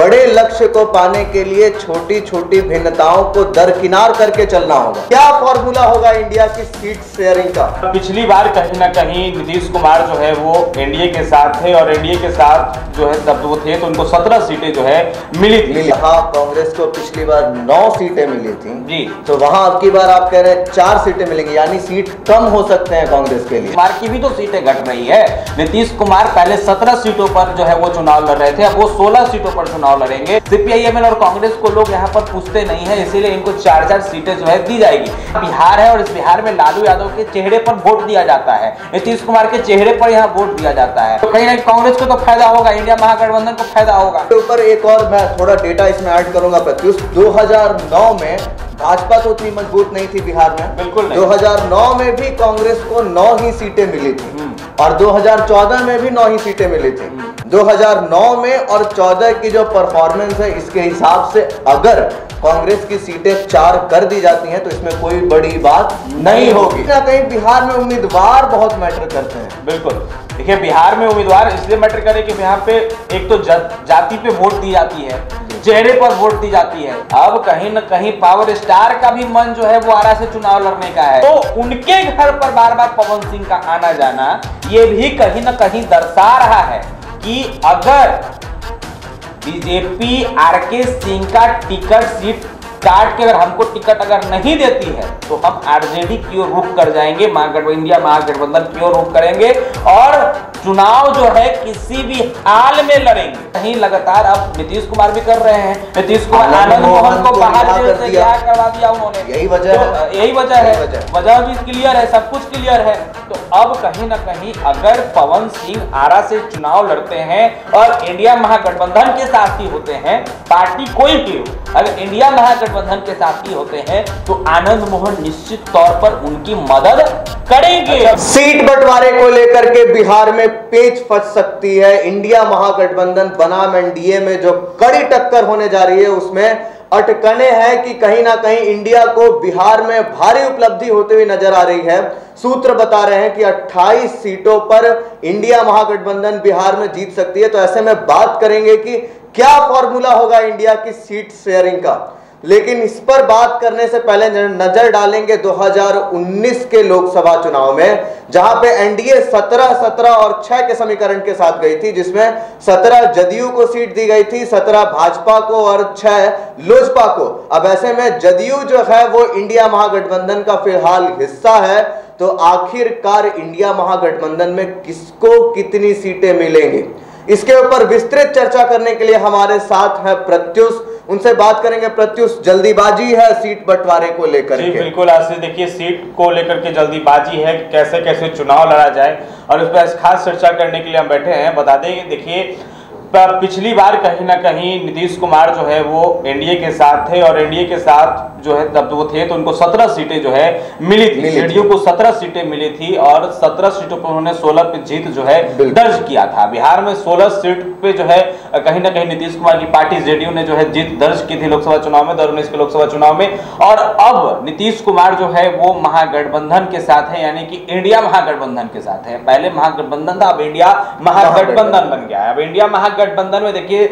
बड़े लक्ष्य को पाने के लिए छोटी छोटी भिन्नताओं को दरकिनार करके चलना होगा। क्या फॉर्मूला होगा इंडिया की सीट शेयरिंग का? पिछली बार कहीं ना कहीं नीतीश कुमार जो है वो एनडीए के साथ थे और एनडीए के साथ जो है तब वो थे तो उनको 17 सीटें जो है मिली थी। हाँ, कांग्रेस को पिछली बार 9 सीटें मिली थी जी, तो वहां अब की बार आप कह रहे हैं 4 सीटें मिलेंगी, यानी सीट कम हो सकते हैं कांग्रेस के लिए। कुमार की भी तो सीटें घट रही है। नीतीश कुमार पहले 17 सीटों पर जो है वो चुनाव लड़ रहे थे, अब वो 16 सीटों पर चुनाव लड़ेंगे। सीपीआईएम और कांग्रेस को लोग यहाँ पर पूछते नहीं है, इसीलिए इनको 4-4 सीटें जो है दी जाएगी। बिहार है और इस बिहार में लालू यादव के चेहरे पर वोट दिया जाता है, नीतीश कुमार के चेहरे पर यहाँ वोट दिया जाता है, तो कहीं ना कांग्रेस को तो फायदा होगा, इंडिया महागठबंधन को फायदा होगा। ऊपर एक और मैं थोड़ा डेटा इसमें ऐड करूंगा प्रत्युष। 2009 में भाजपा तो उतनी मजबूत नहीं थी बिहार में, बिल्कुल नहीं। 2009 में भी कांग्रेस को 9 ही सीटें मिली थी और 2014 में भी 9 ही सीटें मिली थी। 2009 में और 14 की जो परफॉर्मेंस है इसके हिसाब से अगर कांग्रेस की सीटें 4 कर दी जाती हैं तो इसमें कोई बड़ी बात नहीं होगी। कहीं बिहार में उम्मीदवार बहुत मैटर करते हैं। बिल्कुल, देखिए बिहार में उम्मीदवार इसलिए मैटर करे कि यहाँ पे एक तो जाति पे वोट दी जाती है, चेहरे पर वोट दी जाती है। अब कहीं न कहीं पावर स्टार का भी मन जो है वो आरा से चुनाव लड़ने का है, तो उनके घर पर बार बार पवन सिंह का आना जाना ये भी कहीं न कहीं दर्शा रहा है कि अगर बीजेपी आरके सिंह का टिकट सीट काट के अगर हमको टिकट अगर नहीं देती है तो हम आरजेडी की ओर रुख कर जाएंगे, इंडिया महागठबंधन की ओर रुख करेंगे और चुनाव जो है किसी भी हाल में लड़ेंगे। कहीं लगातार अब नीतीश कुमार भी कर रहे हैं, नीतीश कुमार आनंद मोहन को बाहर जेल से रिहा करवा दिया उन्होंने, यही वजह है, वजह भी क्लियर है, सब कुछ क्लियर है। तो अब कहीं ना कहीं अगर पवन सिंह आरा से चुनाव लड़ते हैं और इंडिया महागठबंधन के साथ ही होते हैं, पार्टी कोई भी हो, अगर इंडिया महागठबंधन के साथ ही होते हैं तो आनंद मोहन निश्चित तौर पर उनकी मदद करेंगे। सीट बंटवारे को लेकर के बिहार में पेच फंस सकती है। इंडिया महागठबंधन बनाम एनडीए में जो कड़ी टक्कर होने जा रही है उसमें अटकने हैं कि कहीं ना कहीं इंडिया को बिहार में भारी उपलब्धि होते हुए नजर आ रही है। सूत्र बता रहे हैं कि 28 सीटों पर इंडिया महागठबंधन बिहार में जीत सकती है। तो ऐसे में बात करेंगे कि क्या फॉर्मूला होगा इंडिया की सीट शेयरिंग का, लेकिन इस पर बात करने से पहले नजर डालेंगे 2019 के लोकसभा चुनाव में, जहां पे एनडीए 17 और 6 के समीकरण के साथ गई थी, जिसमें 17 जदयू को सीट दी गई थी, 17 भाजपा को और 6 लोजपा को। अब ऐसे में जदयू जो है वो इंडिया महागठबंधन का फिलहाल हिस्सा है, तो आखिरकार इंडिया महागठबंधन में किसको कितनी सीटें मिलेंगी, इसके ऊपर विस्तृत चर्चा करने के लिए हमारे साथ है प्रत्युष। उनसे बात करेंगे। प्रत्युष, जल्दीबाजी है सीट बंटवारे को लेकर के? बिल्कुल, आज से देखिए सीट को लेकर के जल्दीबाजी है कि कैसे कैसे चुनाव लड़ा जाए और उस पर खास चर्चा करने के लिए हम बैठे हैं। बता दें, देखिए पिछली बार कहीं ना कहीं नीतीश कुमार जो है वो एनडीए के साथ थे और एनडीए के साथ जो है तब वो थे तो उनको 17 सीटें जो है मिली थी। जेडीयू को 17 सीटें मिली थी और 17 सीटों पर उन्होंने 16 पे जीत जो है दर्ज किया था। बिहार में 16 सीट पे जो है कहीं ना कहीं नीतीश कुमार की पार्टी जेडीयू ने जो है जीत दर्ज की थी लोकसभा चुनाव में, 2019 के लोकसभा चुनाव में। और अब नीतीश कुमार जो है वो महागठबंधन के साथ है, यानी कि इंडिया महागठबंधन के साथ है। पहले महागठबंधन था, अब इंडिया महागठबंधन बन गया है। अब इंडिया गठबंधन में देखिए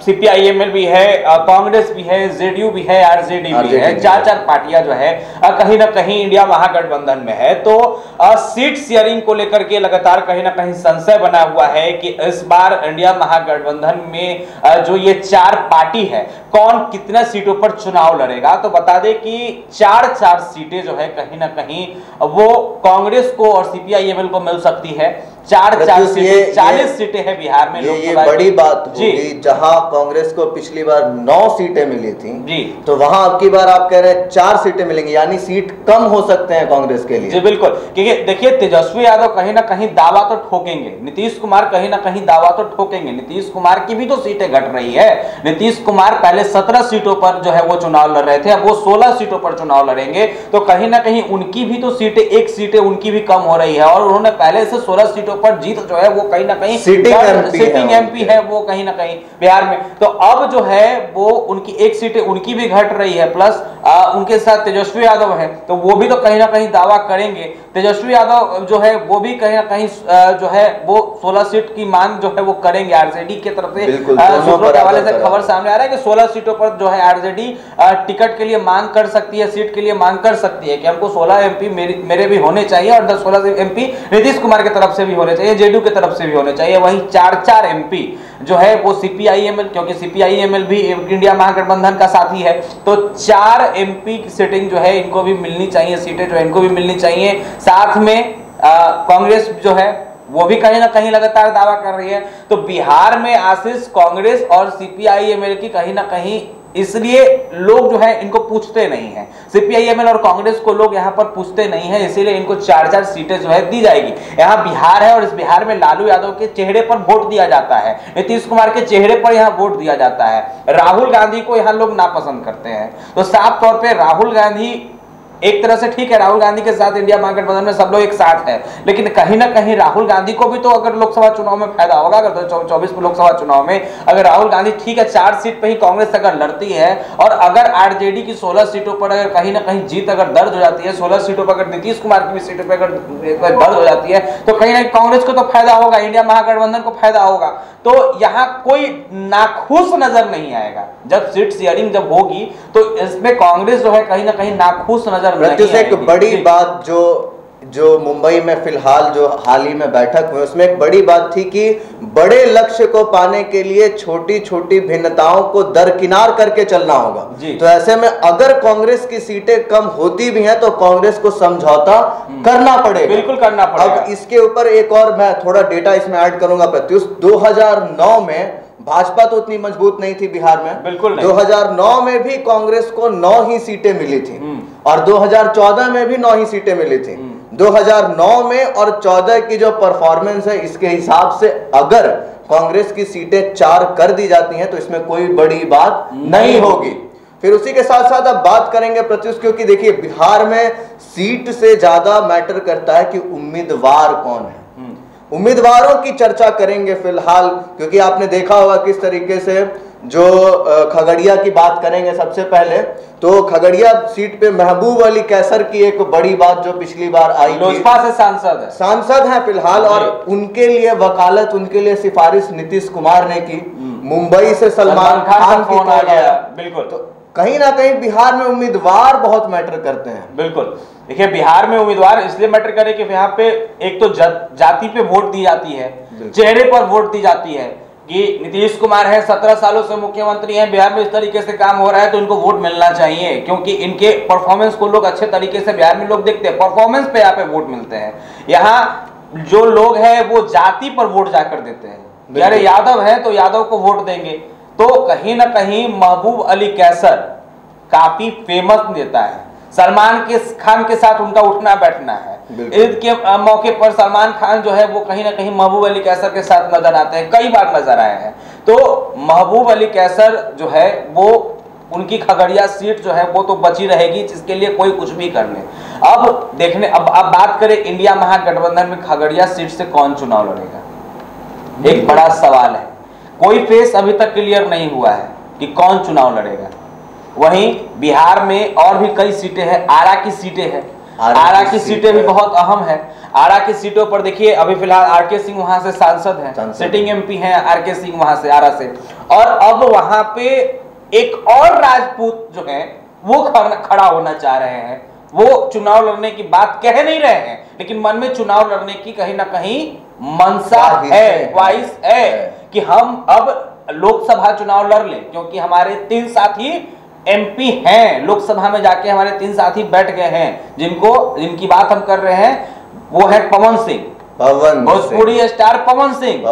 सीपीआईएम भी है, कांग्रेस भी है, जेडीयू भी है, आरजेडी भी है, 4 पार्टियां जो है कहीं ना कहीं इंडिया महागठबंधन में है। तो सीट शेयरिंग को लेकर के लगातार कहीं ना कहीं संशय बना हुआ है कि इस बार इंडिया महागठबंधन में जो ये 4 पार्टी है कौन कितना सीटों पर चुनाव लड़ेगा। तो बता दें कि 4 सीटें जो है कहीं ना कहीं वो कांग्रेस को और सीपीआईएम को मिल सकती है। 4 सीटें, 40 सीटें हैं बिहार में। ये बड़ी बात होगी, जहां कांग्रेस को पिछली बार 9 सीटें मिली थी जी, तो वहां अब की बार आप कह रहे हैं 4 सीटें मिलेंगी, यानी सीट कम हो सकते हैं कांग्रेस के लिए। जी बिल्कुल, क्योंकि देखिए तेजस्वी यादव कहीं ना कहीं दावा तो ठोकेंगे, नीतीश कुमार कहीं ना कहीं दावा तो ठोकेंगे। नीतीश कुमार की भी तो सीटें घट रही है। नीतीश कुमार पहले पहले 17 सीटों पर जो है वो चुनाव लड़ रहे थे, अब वो 16 सीटों पर चुनाव लड़ेंगे। तो कहीं ना कहीं उनकी भी तो एक सीटें उनकी भी कम हो रही है, और उन्होंने पहले से 16 सीटों पर जीत जो है वो कहीं ना कहीं सिटिंग एमपी है वो कहीं ना कहीं बिहार में। तो अब जो है वो उनकी एक सीटें उनकी भी घट रही है, प्लस उनके साथ तेजस्वी यादव है, तो वो भी तो कहीं ना कहीं दावा करेंगे। तेजस्वी यादव जो है वो भी कहीं ना कहीं जो है वो 16 सीट की मांग जो है वो करेंगे आरजेडी की तरफ से। सूत्रों के हवाले से खबर सामने आ रहा है कि 16 सीटों पर जो है आरजेडी टिकट के लिए मांग कर सकती है, सीट के लिए मांग कर सकती है कि हमको 16 एमपी मेरे भी होने चाहिए, और 16 एमपी नीतीश कुमार की तरफ से भी होने चाहिए, जेडीयू की तरफ से भी होने चाहिए। वहीं 4 एमपी जो है वो सीपीआईएमएल, क्योंकि सीपीआईएमएल भी इंडिया महागठबंधन का साथी है, तो 4 एमपी की सीटिंग जो है इनको भी मिलनी चाहिए, सीटें जो है इनको भी मिलनी चाहिए। साथ में कांग्रेस जो है वो भी कहीं ना कहीं लगातार दावा कर रही है। तो बिहार में आशीष कांग्रेस और सीपीआईएमएल की कहीं ना कहीं इसलिए लोग जो है इनको पूछते नहीं है, सीपीआईएमएल और कांग्रेस को लोग यहाँ पर पूछते नहीं है, इसीलिए इनको 4 सीटें जो है दी जाएगी। यहाँ बिहार है और इस बिहार में लालू यादव के चेहरे पर वोट दिया जाता है, नीतीश कुमार के चेहरे पर यहाँ वोट दिया जाता है, राहुल गांधी को यहाँ लोग नापसंद करते हैं। तो साफ तौर पर राहुल गांधी एक तरह से ठीक है, राहुल गांधी के साथ इंडिया महागठबंधन में सब लोग एक साथ है, लेकिन कहीं ना कहीं राहुल गांधी को भी तो अगर लोकसभा चुनाव में फायदा होगा। अगर 2024 लोकसभा चुनाव में अगर राहुल गांधी ठीक है 4 सीट पे ही कांग्रेस अगर लड़ती है, और अगर आरजेडी की 16 सीटों पर अगर कहीं ना कहीं जीत अगर दर्ज हो जाती है, 16 सीटों पर अगर नीतीश कुमार की भी सीटों पर अगर दर्ज हो जाती है, तो कहीं ना कहीं कांग्रेस को तो फायदा होगा, इंडिया महागठबंधन को फायदा होगा। तो यहाँ कोई नाखुश नजर नहीं आएगा। जब सीट शेयरिंग जब होगी तो इसमें कांग्रेस जो है कहीं ना कहीं नाखुश नजर नहीं एक बड़ी बात जो मुंबई में फिलहाल जो हाल ही में बैठक हुई उसमें एक बड़ी बात थी कि बड़े लक्ष्य को पाने के लिए छोटी छोटी भिन्नताओं को दरकिनार करके चलना होगा। तो ऐसे में अगर कांग्रेस की सीटें कम होती भी हैं तो कांग्रेस को समझौता करना पड़ेगा, बिल्कुल करना पड़ेगा। अब इसके ऊपर एक और मैं थोड़ा डेटा इसमें ऐड करूंगा प्रत्युष। 2009 में भाजपा तो उतनी मजबूत नहीं थी बिहार में, बिल्कुल नहीं। 2009 में भी कांग्रेस को 9 ही सीटें मिली थी, और 2014 में भी 9 ही सीटें मिली थी। 2009 में और 14 की जो परफॉर्मेंस है इसके हिसाब से अगर कांग्रेस की सीटें 4 कर दी जाती हैं तो इसमें कोई बड़ी बात नहीं होगी। फिर उसी के साथ साथ अब बात करेंगे प्रत्युष, क्योंकि देखिए बिहार में सीट से ज्यादा मैटर करता है कि उम्मीदवार कौन है। उम्मीदवारों की चर्चा करेंगे फिलहाल, क्योंकि आपने देखा होगा किस तरीके से जो खगड़िया की बात करेंगे सबसे पहले, तो खगड़िया सीट पे महबूब अली कैसर की एक बड़ी बात जो पिछली बार आई थी, लोजपा से सांसद है फिलहाल, और उनके लिए वकालत, उनके लिए सिफारिश नीतीश कुमार ने की। मुंबई से सलमान खान की फोन आ गया। बिल्कुल, तो कहीं ना कहीं बिहार में उम्मीदवार बहुत मैटर करते हैं। बिल्कुल, देखिए बिहार में उम्मीदवार इसलिए मैटर करे कि यहाँ पे एक तो जाति पे वोट दी जाती है, चेहरे पर वोट दी जाती है कि नीतीश कुमार है, 17 सालों से मुख्यमंत्री हैं, बिहार में इस तरीके से काम हो रहा है तो इनको वोट मिलना चाहिए, क्योंकि इनके परफॉर्मेंस को लोग अच्छे तरीके से बिहार में लोग देखते हैं, परफॉर्मेंस पे यहाँ पे वोट मिलते हैं। यहाँ जो लोग हैं वो जाति पर वोट जाकर देते हैं, यार यादव है तो यादव को वोट देंगे। तो कहीं ना कहीं महबूब अली कैसर काफी फेमस नेता है, सलमान खान के साथ उनका उठना बैठना है। ईद के मौके पर सलमान खान जो है वो कहीं ना कहीं महबूब अली कैसर के साथ नजर आते हैं, कई बार नजर आए हैं। तो महबूब अली कैसर जो है वो उनकी खगड़िया सीट जो है वो तो बची रहेगी, जिसके लिए कोई कुछ भी कर ले। अब बात करें इंडिया महागठबंधन में खगड़िया सीट से कौन चुनाव लड़ेगा, एक बड़ा सवाल है। कोई फेस अभी तक क्लियर नहीं हुआ है कि कौन चुनाव लड़ेगा। वहीं बिहार में और भी कई सीटें हैं, आरा की सीटें हैं, आरा की सीटें भी बहुत अहम है। आरा की सीटों पर देखिए अभी फिलहाल आरके सिंह वहां से सांसद हैं, सिटिंग एमपी हैं आरके सिंह वहां से, आरा से। और अब वहां पे एक और राजपूत जो है वो खड़ा होना चाह रहे हैं, वो चुनाव लड़ने की बात कह नहीं रहे हैं, लेकिन मन में चुनाव लड़ने की कहीं ना कहीं मनसा है, ख्वाहिश है कि हम अब लोकसभा चुनाव लड़ लें, क्योंकि हमारे 3 साथी एमपी हैं, लोकसभा में जाके हमारे 3 साथी बैठ गए हैं, जिनकी बात हम कर रहे हैं वो है पवन सिंह, भोजपुरी स्टार पवन सिंह।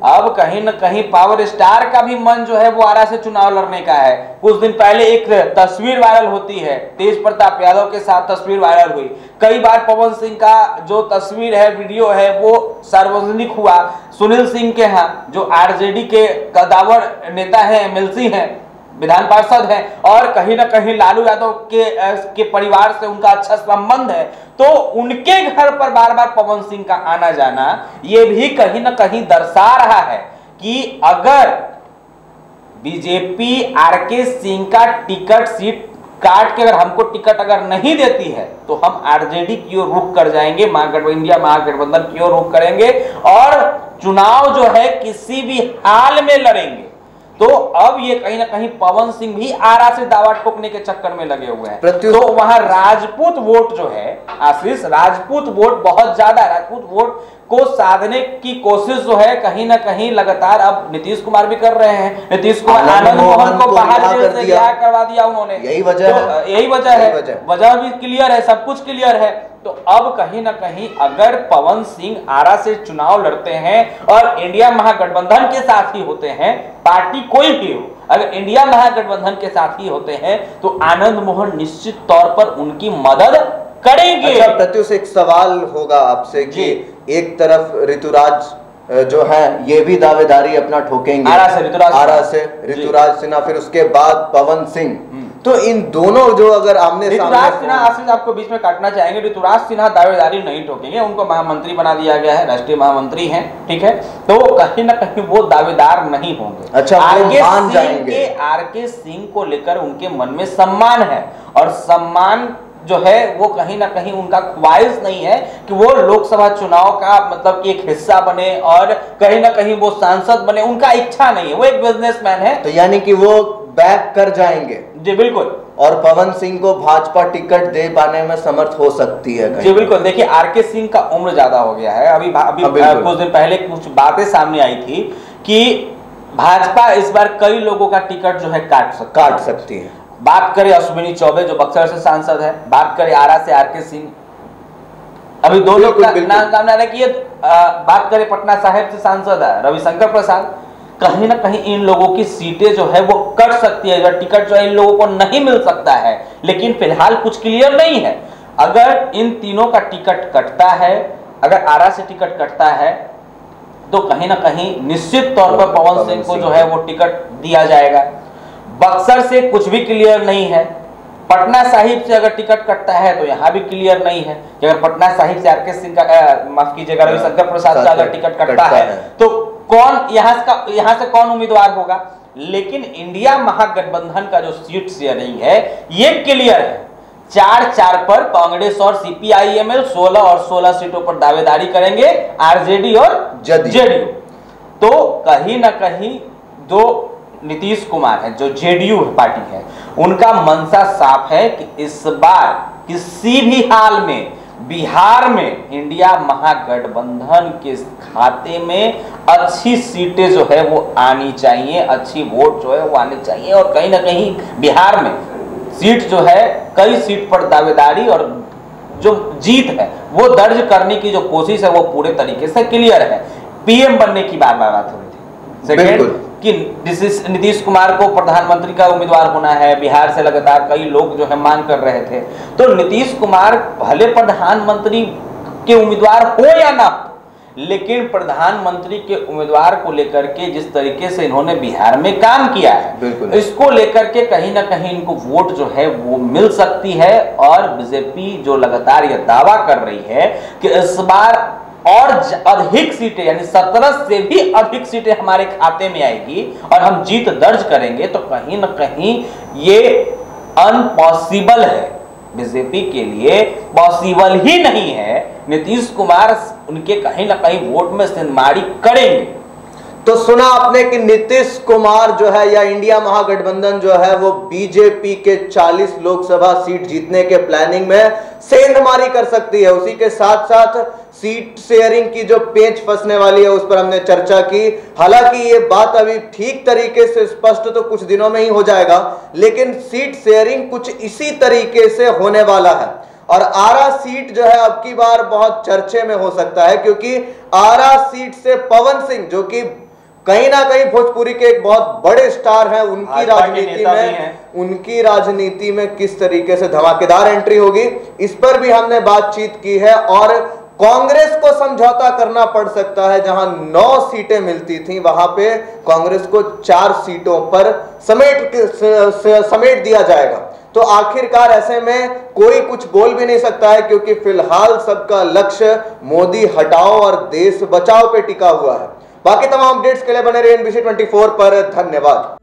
अब कहीं न कहीं पावर स्टार का भी मन जो है वो आरा से चुनाव लड़ने का है। कुछ दिन पहले एक तस्वीर वायरल होती है, तेज प्रताप यादव के साथ तस्वीर वायरल हुई। कई बार पवन सिंह का जो तस्वीर है, वीडियो है, वो सार्वजनिक हुआ। सुनील सिंह के यहाँ जो आरजेडी के कदावर नेता है, एमएलसी हैं, विधान पार्षद हैं और कहीं ना कहीं लालू यादव के परिवार से उनका अच्छा संबंध है, तो उनके घर पर बार बार पवन सिंह का आना जाना ये भी कहीं ना कहीं दर्शा रहा है कि अगर बीजेपी आरके सिंह का टिकट सीट काट के अगर हमको टिकट अगर नहीं देती है तो हम आरजेडी की ओर रुख कर जाएंगे, इंडिया महागठबंधन की ओर रुख करेंगे और चुनाव जो है किसी भी हाल में लड़ेंगे। तो अब ये कहीं ना कहीं पवन सिंह भी आरा से दावा ठोकने के चक्कर में लगे हुए हैं। तो वहां राजपूत वोट जो है आशीष, राजपूत वोट बहुत ज्यादा, राजपूत वोट को साधने की कोशिश जो है कहीं ना कहीं लगातार अब नीतीश कुमार भी कर रहे हैं। नीतीश कुमार आनंद मोहन को बाहर जेल से रिहा करवा दिया उन्होंने, यही वजह है, वजह भी क्लियर है, सब कुछ क्लियर है। तो अब कहीं ना कहीं अगर पवन सिंह आरा से चुनाव लड़ते हैं और इंडिया महागठबंधन के साथ ही होते हैं, पार्टी कोई भी हो, अगर इंडिया महागठबंधन के साथ ही होते हैं तो आनंद मोहन निश्चित तौर पर उनकी मदद करेंगे। अच्छा प्रत्युष, एक सवाल होगा आपसे कि एक तरफ ऋतुराज जो है ये भी दावेदारी अपना ठोकेंगे आरा से ऋतुराज सिन्हा, फिर उसके बाद पवन सिंह, तो इन दोनों जो अगर आमने ऋतुराज सिन्हा, आशीष आपको बीच में काटना चाहेंगे, ऋतुराज सिन्हा दावेदारी नहीं ठोकेंगे, उनको महामंत्री बना दिया गया है, राष्ट्रीय महामंत्री हैं, ठीक है, तो कहीं ना कहीं वो दावेदार नहीं होंगे। अच्छा, आरके सिंह को लेकर उनके मन में सम्मान है और सम्मान जो है वो कहीं ना कहीं उनका ख्वाहिश नहीं है कि वो लोकसभा चुनाव का मतलब एक हिस्सा बने और कहीं ना कहीं वो सांसद बने, उनका इच्छा नहीं है, वो एक बिजनेसमैन है। तो यानी कि वो बैक कर जाएंगे। जी बिल्कुल, और पवन सिंह को भाजपा टिकट दे पाने में समर्थ हो सकती है। जी बिल्कुल, देखिए आरके सिंह का उम्र ज्यादा हो गया है, अभी कुछ दिन पहले कुछ बातें सामने आई थी कि भाजपा इस बार कई लोगों का टिकट जो है काट सकती है। बात करें अश्विनी चौबे जो बक्सर से सांसद है, बात करें आरा से आरके सिंह, अभी दो लोग का नाम सामने आ रहा है कि बात करें पटना साहिब से सांसद है रविशंकर प्रसाद, कहीं ना कहीं इन लोगों की सीटें जो है वो कट सकती है, अगर टिकट जो है इन लोगों को नहीं मिल सकता है, लेकिन फिलहाल कुछ क्लियर नहीं है। अगर इन तीनों का टिकट कटता है, अगर आरा से टिकट कटता है तो कहीं ना कहीं निश्चित तौर पर पवन सिंह को जो है वो टिकट दिया जाएगा। बक्सर से कुछ भी क्लियर नहीं है, पटना साहिब से अगर टिकट कटता है तो यहाँ भी क्लियर नहीं है कि अगर पटना साहिब से आरके सिंह का माफ कीजिएगा रविशंकर प्रसाद का अगर टिकट कटता है तो कौन यहाँ से कौन उम्मीदवार होगा। लेकिन इंडिया महागठबंधन का जो सीट शेयरिंग है ये क्लियर है, 4-4 पर कांग्रेस और सीपीआईएमएल 16 और 16 सीटों पर दावेदारी करेंगे, आरजेडी और जेडीयू। तो कहीं ना कहीं दो नीतीश कुमार है जो जेडीयू पार्टी है, उनका मंशा साफ है कि इस बार किसी भी हाल में बिहार में इंडिया महागठबंधन के खाते में अच्छी सीटें जो है वो आनी चाहिए, अच्छी वोट जो है वो आनी चाहिए और कहीं ना कहीं बिहार में सीट जो है कई सीट पर दावेदारी और जो जीत है वो दर्ज करने की जो कोशिश है वो पूरे तरीके से क्लियर है। पीएम बनने की बार बात हो रही थी, सेकेंड कि नीतीश कुमार को प्रधानमंत्री का उम्मीदवार होना है, बिहार से लगातार कई लोग जो है मांग कर रहे थे, तो नीतीश कुमार भले प्रधानमंत्री के उम्मीदवार हो या ना हो, लेकिन प्रधानमंत्री के उम्मीदवार को लेकर के जिस तरीके से इन्होंने बिहार में काम किया है, इसको लेकर के कहीं ना कहीं इनको वोट जो है वो मिल सकती है। और बीजेपी जो लगातार यह दावा कर रही है कि इस बार और अधिक सीटें यानी 17 से भी अधिक सीटें हमारे खाते में आएगी और हम जीत दर्ज करेंगे, तो कहीं ना कहीं ये अनपॉसिबल है, बीजेपी के लिए पॉसिबल ही नहीं है। नीतीश कुमार उनके कहीं ना कहीं वोट में सिंधमारी करेंगे। तो सुना आपने कि नीतीश कुमार जो है या इंडिया महागठबंधन जो है वो बीजेपी के 40 लोकसभा सीट जीतने के प्लानिंग में सेंधमारी कर सकती है। उसी के साथ साथ सीट शेयरिंग की जो पेच फंसने वाली है उस पर हमने चर्चा की। हालांकि ये बात अभी ठीक तरीके से स्पष्ट तो कुछ दिनों में ही हो जाएगा, लेकिन सीट शेयरिंग कुछ इसी तरीके से होने वाला है। और आरा सीट जो है अब की बार बहुत चर्चे में हो सकता है, क्योंकि आरा सीट से पवन सिंह जो कि कहीं ना कहीं भोजपुरी के एक बहुत बड़े स्टार हैं, उनकी राजनीति में किस तरीके से धमाकेदार एंट्री होगी, इस पर भी हमने बातचीत की है। और कांग्रेस को समझौता करना पड़ सकता है। जहां 9 सीटें मिलती थी वहां पे कांग्रेस को 4 सीटों पर समेट दिया जाएगा। तो आखिरकार ऐसे में कोई कुछ बोल भी नहीं सकता है, क्योंकि फिलहाल सबका लक्ष्य मोदी हटाओ और देश बचाओ पे टिका हुआ है। बाकी तमाम अपडेट्स के लिए बने रहिए NBC 24 पर। धन्यवाद।